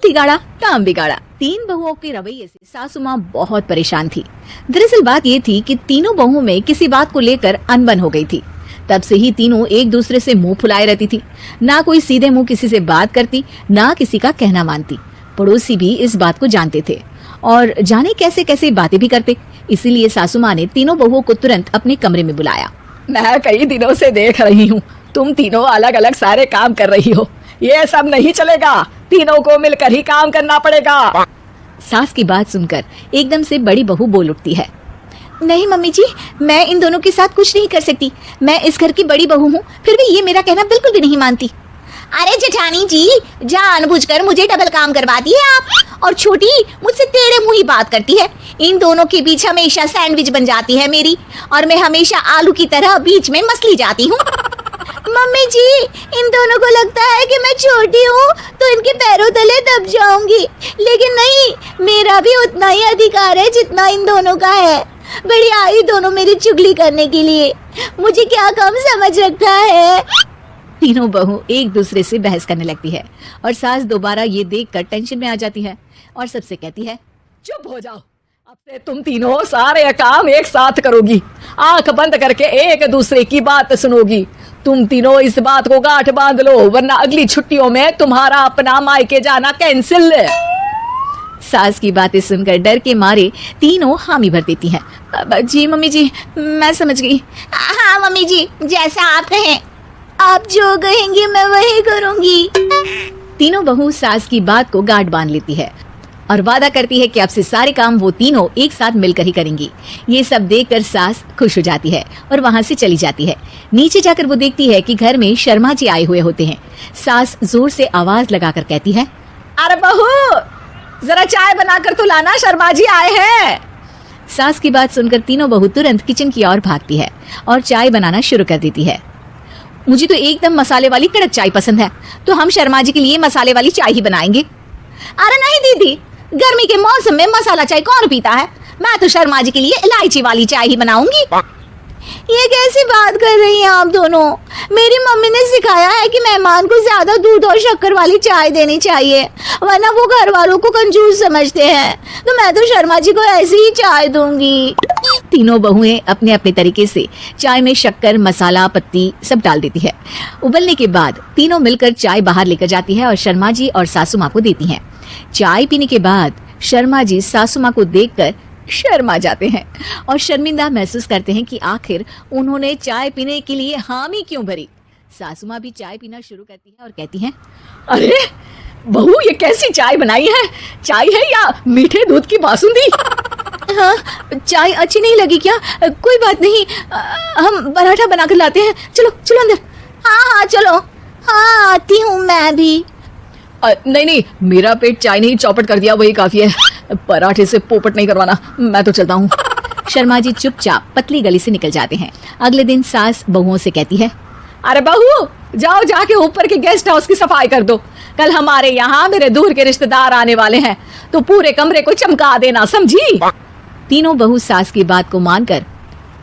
तिगाड़ा काम बिगाड़ा। तीन बहुओं के रवैये से सासू माँ बहुत परेशान थी। दरअसल बात ये थी कि तीनों बहुओं में किसी बात को लेकर अनबन हो गई थी। तब से ही तीनों एक दूसरे से मुंह फुलाए रहती थी। ना कोई सीधे मुंह किसी से बात करती, ना किसी का कहना मानती। पड़ोसी भी इस बात को जानते थे और जाने कैसे कैसे बातें भी करते। इसीलिए सासू माँ ने तीनों बहुओं को तुरंत अपने कमरे में बुलाया। मैं कई दिनों से देख रही हूँ, तुम तीनों अलग अलग सारे काम कर रही हो। ये सब नहीं चलेगा, तीनों को मिलकर ही काम करना पड़ेगा। सास की बात सुनकर एकदम से बड़ी बहू बोल उठती है। नहीं मम्मी जी, मैं इन दोनों के साथ कुछ नहीं कर सकती। मैं इस घर की बड़ी बहू हूँ, फिर भी ये मेरा कहना बिल्कुल भी नहीं मानती। अरे जेठानी जी, जानबूझकर मुझे डबल काम करवाती है आप। और छोटी मुझसे टेढ़े मुंह ही बात करती है। इन दोनों के बीच हमेशा सैंडविच बन जाती है मेरी, और मैं हमेशा आलू की तरह बीच में मसली जाती हूँ। मम्मी जी, इन दोनों को लगता है कि मैं छोटी हूँ तो इनके पैरों तले दब जाऊंगी, लेकिन नहीं, मेरा भी उतना ही अधिकार है जितना इन दोनों का है। बड़ी आई दोनों मेरी चुगली करने के लिए, मुझे क्या कम समझ रखा है। तीनों बहू एक दूसरे से बहस करने लगती है और सास दोबारा ये देखकर टेंशन में आ जाती है और सबसे कहती है, चुप हो जाओ, अब से तुम तीनों सारे काम एक साथ करोगी। आंख बंद करके एक दूसरे की बात सुनोगी। तुम तीनों इस बात को गांठ बांध लो, वरना अगली छुट्टियों में तुम्हारा अपना मायके जाना कैंसिल। सास की बातें सुनकर डर के मारे तीनों हामी भर देती हैं। जी मम्मी जी, मैं समझ गई। हाँ मम्मी जी, जैसा आप कहें, आप जो कहेंगे मैं वही करूंगी। तीनों बहू सास की बात को गांठ बांध लेती है और वादा करती है कि अब से सारे काम वो तीनों एक साथ मिलकर ही करेंगी। ये सब देखकर सास खुश हो जाती है और वहाँ से चली जाती है। नीचे जाकर वो देखती है कि घर में शर्मा जी आए हुए होते हैं। सास जोर से आवाज लगाकर कहती है, अरे बहू, जरा चाय बनाकर तो लाना, शर्मा जी आए हैं। सास की बात सुनकर तीनों बहू तुरंत किचन की ओर भागती है और चाय बनाना शुरू कर देती है। मुझे तो एकदम मसाले वाली कड़क चाय पसंद है, तो हम शर्मा जी के लिए मसाले वाली चाय ही बनाएंगे। अरे नहीं दीदी, गर्मी के मौसम में मसाला चाय कौन पीता है? मैं तो शर्मा जी के लिए इलायची वाली चाय ही बनाऊंगी। ये कैसी बात कर रही हैं आप दोनों? मेरी मम्मी ने सिखाया है कि मेहमान को ज्यादा दूध और शक्कर वाली चाय देनी चाहिए, वरना वो घर वालों को कंजूस समझते हैं। तो मैं तो शर्मा जी को ऐसी ही चाय दूंगी। तीनों बहुएं अपने अपने तरीके से चाय में शक्कर, मसाला, पत्ती सब डाल देती है। उबलने के बाद तीनों मिलकर चाय बाहर लेकर जाती है और शर्मा जी और सासू माँ को देती हैं। चाय पीने के बाद शर्मा जी सासू माँ को देखकर शर्मा जाते हैं और शर्मिंदा महसूस करते हैं कि आखिर उन्होंने चाय पीने के लिए हामी क्यों भरी। सासू माँ भी चाय पीना शुरू करती है और कहती हैं, अरे बहू, ये कैसी चाय बनाई है? चाय है या मीठे दूध की बासुंदी? हाँ, चाय अच्छी नहीं लगी क्या? कोई बात नहीं, हम पराठा बनाकर लाते हैं। चलो चलो अंदर। हाँ चलो, हाँ आती हूँ मैं भी। नहीं, मेरा पेट चाय नहीं चौपट कर दिया, वही काफी है। पराठे से पोपट नहीं करवाना, मैं तो चलता हूँ। शर्मा जी चुपचाप पतली गली से निकल जाते हैं। अगले दिन सास बहुओं से कहती है, अरे बहू, जाओ जाके ऊपर के गेस्ट हाउस की सफाई कर दो। कल हमारे यहाँ मेरे दूर के रिश्तेदार आने वाले हैं, तो पूरे कमरे को चमका देना, समझी? तीनों बहू सास की बात को मानकर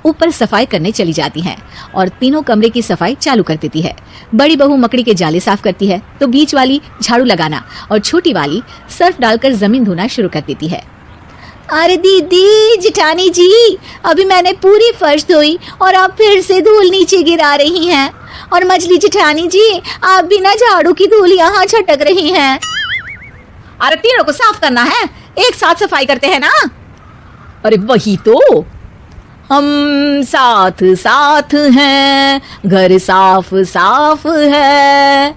ऊपर सफाई करने चली जाती हैं और तीनों कमरे की सफाई चालू कर देती है। बड़ी बहू मकड़ी के जाले साफ करती है, तो बीच वाली झाड़ू लगाना और छोटी वाली सर्फ डालकर जमीन धोना शुरू कर देती है। अरे दीदी, जेठानी जी, अभी मैंने पूरी फर्श धोई और आप फिर से धूल नीचे गिरा रही हैं। और मछली जेठानी जी, आप बिना झाड़ू की धूल यहाँ छटक रही हैं। अरे तीनों को साफ करना है, एक साथ सफाई करते हैं ना। अरे वही तो, हम साथ साथ हैं, घर साफ साफ है।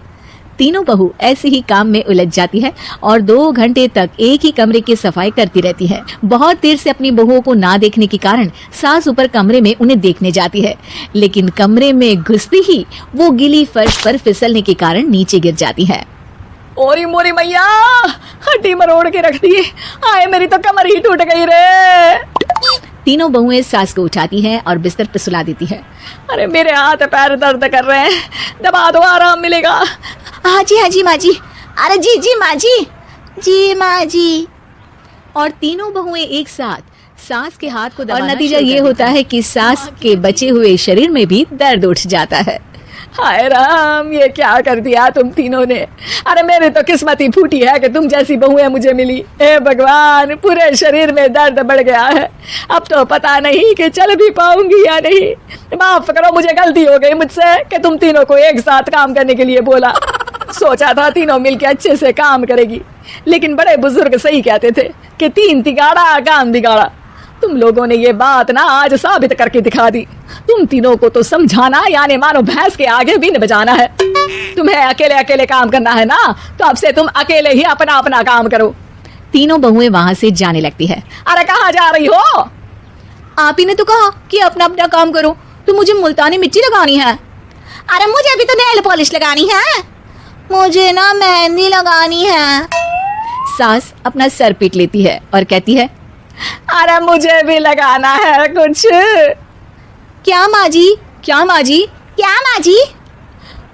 तीनों बहू ऐसे ही काम में उलझ जाती है और 2 घंटे तक एक ही कमरे की सफाई करती रहती है। बहुत देर से अपनी बहुओं को ना देखने के कारण सास ऊपर कमरे में उन्हें देखने जाती है, लेकिन कमरे में घुसते ही वो गीली फर्श पर फिसलने के कारण नीचे गिर जाती है। ओरी मोरी मैया, हड्डी मरोड़ के रख दी, आए मेरी तो कमर ही टूट गई रे। तीनों बहुएं सास को उठाती हैं और बिस्तर पर सुला देती है। अरे मेरे हाथ पैर दर्द कर रहे हैं, दबा दो, आराम मिलेगा। हाँ जी माँ जी। अरे जी माँ जी। और तीनों बहुएं एक साथ सास के हाथ को दबाना, और नतीजा ये होता है कि सास के बचे हुए शरीर में भी दर्द उठ जाता है। हाय राम, ये क्या कर दिया तुम तीनों ने। अरे मेरी तो किस्मत ही फूटी है कि तुम जैसी बहुएं मुझे मिली। हे भगवान, पूरे शरीर में दर्द बढ़ गया है। अब तो पता नहीं कि चल भी पाऊंगी या नहीं। माफ करो, मुझे गलती हो गई मुझसे कि तुम तीनों को एक साथ काम करने के लिए बोला। सोचा था तीनों मिलके अच्छे से काम करेगी, लेकिन बड़े बुजुर्ग सही कहते थे कि तीन तिगाड़ा काम बिगाड़ा। तुम लोगों ने ये बात ना आज साबित करके दिखा दी। तुम तीनों को तो समझाना यानी मानो भैंस के आगे बीन बजाना है। तुम्हें अकेले अकेले काम करना है ना, तो अब से तुम अकेले ही अपना अपना काम करो। तीनों बहुएं वहां से जाने लगती है। अरे कहाँ जा रही हो? आप ही ने तो कहा कि अपना अपना काम करो, तो मुझे मुल्तानी मिट्टी लगानी है। अरे मुझे भी तो नेल पॉलिश लगानी है। मुझे ना मेहंदी लगानी है। सास अपना सर पीट लेती है और कहती है, अरे मुझे भी लगाना है कुछ। क्या माँ जी, क्या माँ जी? क्या माँ जी?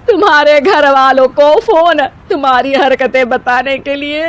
तुम्हारे घर वालों को फोन तुम्हारी हरकतें बताने के लिए।